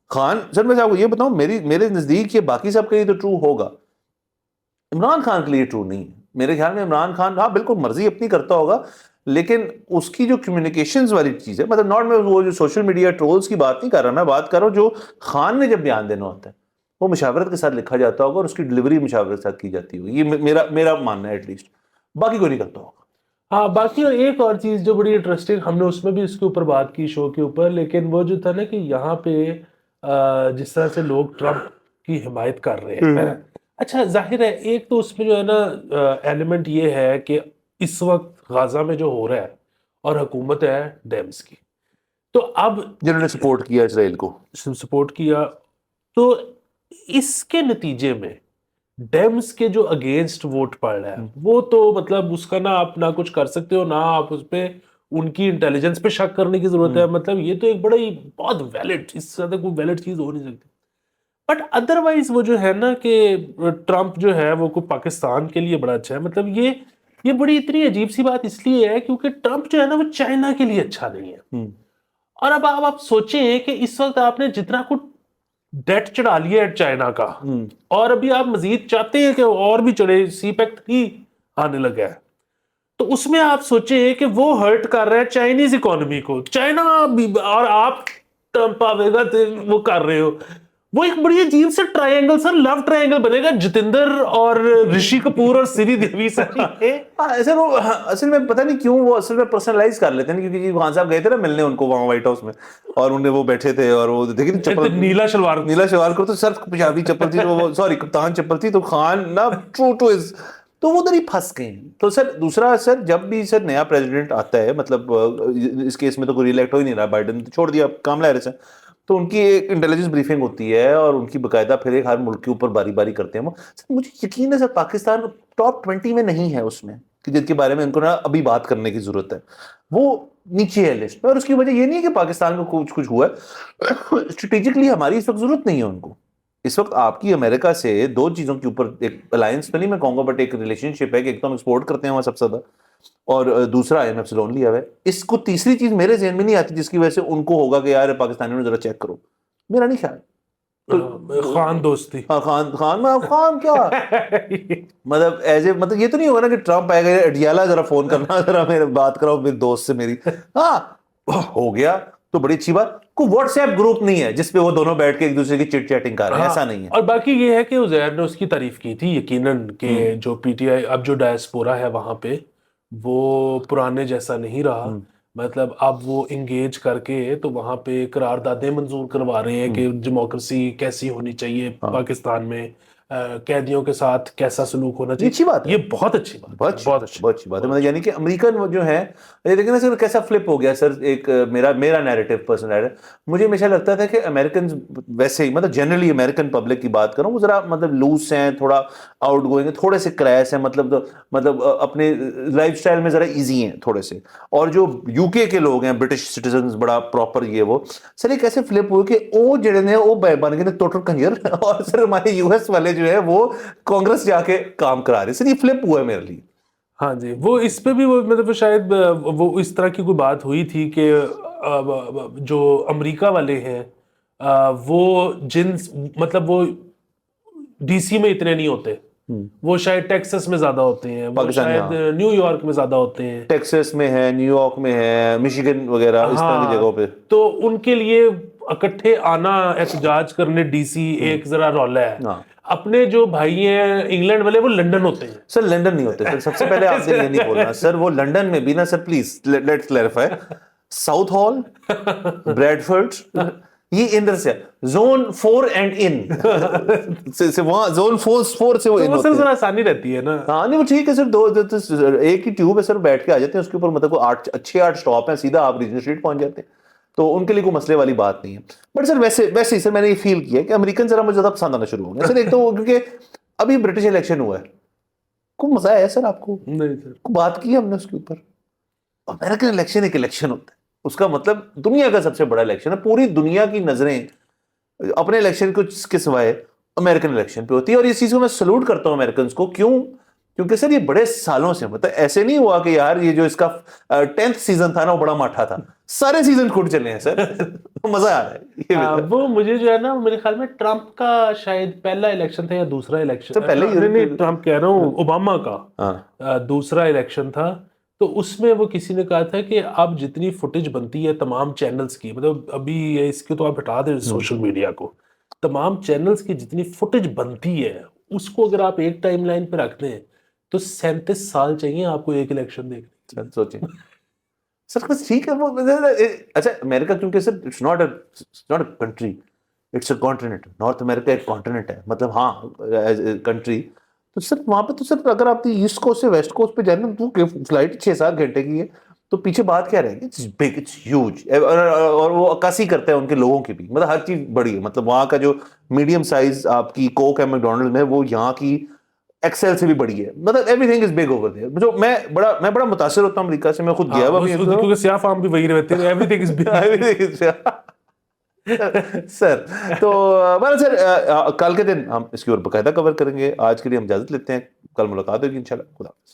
خان سر میں آپ کو یہ بتاؤں میرے نزدیک یہ باقی سب کے لیے تو ٹرو ہوگا, عمران خان کے لیے ٹرو نہیں ہے میرے خیال میں. عمران خان ہاں بالکل مرضی اپنی کرتا ہوگا, لیکن اس کی جو کمیونیکیشنز والی چیز ہے, مطلب ناٹ میں وہ جو سوشل میڈیا ٹرولز کی بات نہیں کر رہا, میں بات کر رہا ہوں جو خان نے جب بیان دینا ہوتا ہے وہ مشاورت کے ساتھ لکھا جاتا ہوگا اور اس کی ڈلیوری مشاورت کے ساتھ کی جاتی ہوگی. یہ میرا ماننا ہے ایٹ لیسٹ, باقی کوئی نہیں کرتا ہوگا. ہاں باقی ایک اور چیز جو بڑی انٹرسٹنگ, ہم نے اس میں بھی اس کے اوپر بات کی شو کے اوپر, لیکن وہ جو تھا نا کہ یہاں پہ جس طرح سے لوگ ٹرمپ کی حمایت کر رہے ہیں, اچھا ظاہر ہے ایک تو اس میں جو ہے نا ایلیمنٹ یہ ہے کہ اس وقت غازہ میں جو ہو رہا ہے اور حکومت ہے ڈیمز کی, تو اب جنہوں نے سپورٹ کیا اسرائیل کو, سپورٹ کیا, تو اس کے نتیجے میں ڈیمز کے جو اگینسٹ ووٹ پڑ رہا ہے وہ تو مطلب اس کا نہ آپ نہ کچھ کر سکتے ہو, نہ آپ اس پہ ان کی انٹیلیجنس پہ شک کرنے کی ضرورت ہے. مطلب یہ تو ایک بڑا ہی بہت ویلڈ, اس سے زیادہ کوئی ویلڈ چیز ہو نہیں سکتی. بٹ ادروائز وہ جو ہے نا کہ ٹرمپ جو ہے وہ کوئی پاکستان کے لیے بڑا اچھا ہے. مطلب یہ بڑی اتنی عجیب سی بات اس لیے ہے کیونکہ ٹرمپ جو ہے نا وہ چائنا کے لیے اچھا نہیں ہے. اور اب آپ سوچیں کہ اس وقت آپ نے جتنا کچھ ڈیٹ چڑھا لیا ہے چائنا کا, اور ابھی آپ مزید چاہتے ہیں کہ اور بھی چڑھے, سی پیک 3 آنے لگا ہے, تو اس میں آپ سوچیں کہ وہ ہرٹ کر رہا ہے چائنیز اکانومی کو, چائنا, اور آپ ٹرمپ آئے گا تو وہ کر رہے ہو. وہ ایک بڑی عجیب سے ٹرائنگل سر, لو ٹرائنگل بنے گا, جتندر اور رشی کپور اور سری دیوی سر. سر وہ اصل میں پتہ نہیں کیوں وہ اصل میں پرسنلائز کر لیتے ہیں, کیونکہ خان صاحب گئے تھے نا ملنے ان کو وہاں وائٹ ہاؤس میں, اور انہیں وہ بیٹھے تھے اور وہ دیکھیں چپل نیلا شلوار کو, تو سر پنجابی چپل تھی, سوری کپتان چپل تھی, تو خان نا ٹرو ٹو از, تو وہ ادھر ہی پھنس گئے. تو سر دوسرا سر جب بھی سر نیا پریزیڈنٹ آتا ہے, مطلب اس کیس میں تو کوئی ری الیکٹ ہو ہی نہیں رہا, بائیڈن چھوڑ دیا کاملا ہیرس, تو ان کی ایک انٹیلیجنس بریفنگ ہوتی ہے اور ان کی باقاعدہ پھر ایک ہر ملک کے اوپر باری باری کرتے ہیں. وہ مجھے یقین ہے سر پاکستان ٹاپ 20 میں نہیں ہے اس میں, کہ جن کے بارے میں ان کو نا ابھی بات کرنے کی ضرورت ہے, وہ نیچے ہے لسٹ میں. اور اس کی وجہ یہ نہیں ہے کہ پاکستان کو کچھ ہوا ہے, اسٹریٹجکلی ہماری اس وقت ضرورت نہیں ہے ان کو. اس وقت آپ کی امریکہ سے 2 چیزوں کے اوپر ایک الائنس تو نہیں میں کہوں گا, بٹ ایک ریلیشن شپ ہے کہ ایک تو ہم ایکسپورٹ کرتے ہیں وہاں سب سے زیادہ, اور دوسرا IMF سے لون لیا ہے. اس کو تیسری چیز میرے ذہن میں نہیں آتی جس کی وجہ سے ان کو ہوگا کہ یار پاکستانیوں نے ذرا چیک کرو. میرا نہیں خیال. خان دوستی, خان کیا مطلب ایز اے, مطلب یہ تو نہیں ہوگا نا کہ ٹرمپ آئے گا اڈیالہ ذرا فون کرنا, ذرا میرے بات کراؤ میرے دوست سے میری, ہاں ہو گیا تو بڑی اچھی بات. کوئی واٹس ایپ گروپ نہیں ہے جس پہ وہ دونوں بیٹھ کے ایک دوسرے کی چٹ چیٹنگ کر رہے ہیں, ایسا نہیں ہے. اور باقی یہ ہے کہ عزیر نے اس کی تعریف کی تھی یقیناً کہ جو PTI اب جو ڈائسپورا ہے وہاں پہ وہ پرانے جیسا نہیں رہا. مطلب اب وہ انگیج کر کے تو وہاں پہ قراردادیں منظور کروا رہے ہیں کہ ڈیموکریسی کیسی ہونی چاہیے پاکستان میں, قیدیوں کے ساتھ کیسا سلوک ہونا چاہیے. اچھی بات ہے, یہ بہت اچھی بات, بہت اچھی بات ہے. مطلب یعنی کہ امریکن جو ہے, دیکھیں نا سر کیسا فلپ ہو گیا سر. ایک میرا نیریٹو پرسنل ہے, مجھے ہمیشہ لگتا تھا کہ امریکن ویسے ہی, مطلب جنرلی امریکن پبلک کی بات کروں, وہ ذرا مطلب لوز ہیں, تھوڑا آؤٹ گوئنگ ہیں, تھوڑے سے کریس ہیں, مطلب اپنے لائف سٹائل میں ذرا ایزی ہیں تھوڑے سے. اور جو UK کے لوگ ہیں برٹش سٹیزنز بڑا پراپر, یہ وہ سر ایک ایسے فلپ ہوئے کہ وہ جڑے نے وہ بن گئے ٹوٹل کنجر, اور سر ہمارے US والے جو ہے وہ کانگریس جا کے کام کرا رہے ہیں. سر یہ فلپ ہوا ہے میرے لیے. ہاں جی, وہ اس پہ بھی وہ مطلب شاید وہ اس طرح کی کوئی بات ہوئی تھی کہ جو امریکہ والے ہیں وہ مطلب وہ ڈی سی میں اتنے نہیں ہوتے, وہ شاید ٹیکسس میں زیادہ ہوتے ہیں, وہ شاید نیو یارک میں زیادہ ہوتے ہیں, ٹیکسس میں ہے, نیو یارک میں ہے, مشیگن وغیرہ اس طرح کی جگہوں پہ. تو ان کے لیے اکٹھے آنا احتجاج کرنے ڈی سی ایک ذرا رولا ہے. اپنے جو بھائی ہیں انگلینڈ والے وہ لنڈن ہوتے ہیں. سر لنڈن نہیں ہوتے سر, سب سے پہلے آپ نے یہ نہیں بولنا سر. وہ لنڈن میں بھی نا sir, please let's clarify, Southall, Bradford, یہ اندر سے زون 4 اینڈ ان سے وہاں زون 4 سے وہ ان ہوتے ہیں. ذرا آسانی رہتی ہے نا. ہاں نہیں وہ ٹھیک ہے سر, ایک ہی ٹیوب ہے سر, بیٹھ کے آ جاتے ہیں اس کے اوپر, مطلب 8 سٹاپ ہیں, سیدھا آپ ریجنل اسٹریٹ پہنچ جاتے ہیں, تو ان کے لیے کوئی مسئلے والی بات نہیں ہے. بٹ سر ویسے ہی سر میں نے یہ فیل کیا کہ امریکن ذرا مجھے زیادہ پسند آنا شروع ہو گیا سر. ایک تو کیونکہ ابھی برٹش الیکشن ہوا ہے, کو مزہ آیا سر آپ کو؟ نہیں سر, کو بات کی ہم نے اس کے اوپر. امریکن الیکشن ایک الیکشن ہوتا ہے, اس کا مطلب دنیا کا سب سے بڑا الیکشن ہے, پوری دنیا کی نظریں اپنے الیکشن کے سوائے امریکن الیکشن پہ ہوتی ہے. اور اس چیز کو میں سلوٹ کرتا ہوں امریکنز کو. کیوں؟ کیونکہ سر یہ بڑے سالوں سے, مطلب ایسے نہیں ہوا کہ یار یہ جو اس کا 10th سیزن تھا نا وہ بڑا ماٹھا تھا, سارے سیزن کھٹ چلے ہیں سر. مزہ آ رہا ہے. وہ مجھے جو ہے نا میرے خیال میں ٹرمپ کا شاید پہلا الیکشن تھا یا دوسرا الیکشن, پہلے نہیں ٹرمپ کہہ رہا ہوں, اوباما کا دوسرا الیکشن تھا. تو اس میں وہ کسی نے کہا تھا کہ اب جتنی فوٹیج بنتی ہے تمام چینلز کی, مطلب ابھی اس کے تو آپ ہٹا دیں سوشل میڈیا کو, تمام چینلز کی جتنی فوٹیج بنتی ہے اس کو اگر آپ ایک ٹائم لائن پہ رکھتے ہیں تو 37 سال چاہیے آپ کو ایک الیکشن دیکھنے. سوچیں سر بس ٹھیک ہے وہ. اچھا امریکہ کیونکہ sir it's not a country, it's a continent. North America ایک کانٹیننٹ ہے, مطلب ہاں ایز اے کنٹری. تو سر وہاں پہ تو سر اگر آپ ایسٹ کوسٹ سے ویسٹ کوسٹ پہ جائیں نا تو فلائٹ 6-7 گھنٹے کی ہے, تو پیچھے بات کیا رہے گی؟ It's big, it's huge. اور وہ عکاسی کرتے ہیں ان کے لوگوں کی بھی, مطلب ہر چیز بڑی ہے. مطلب وہاں کا جو میڈیم سائز آپ کی کوک ہے میکڈونلڈ میں, وہ یہاں کی ایکسل سے بھی بڑی ہے. مطلب every thing is big over there. جو میں بڑا متاثر ہوتا ہوں امریکہ سے, میں خود گیا ہوا کیونکہ سیاہ فام بھی وہی رہتے ہیں, ایوری تھنگ از بگ سر. تو سر کل کے دن ہم اس کی اور باقاعدہ کور کریں گے. آج کے لیے ہم اجازت لیتے ہیں, کل ملاقات ہوگی انشاءاللہ. خدا حافظ.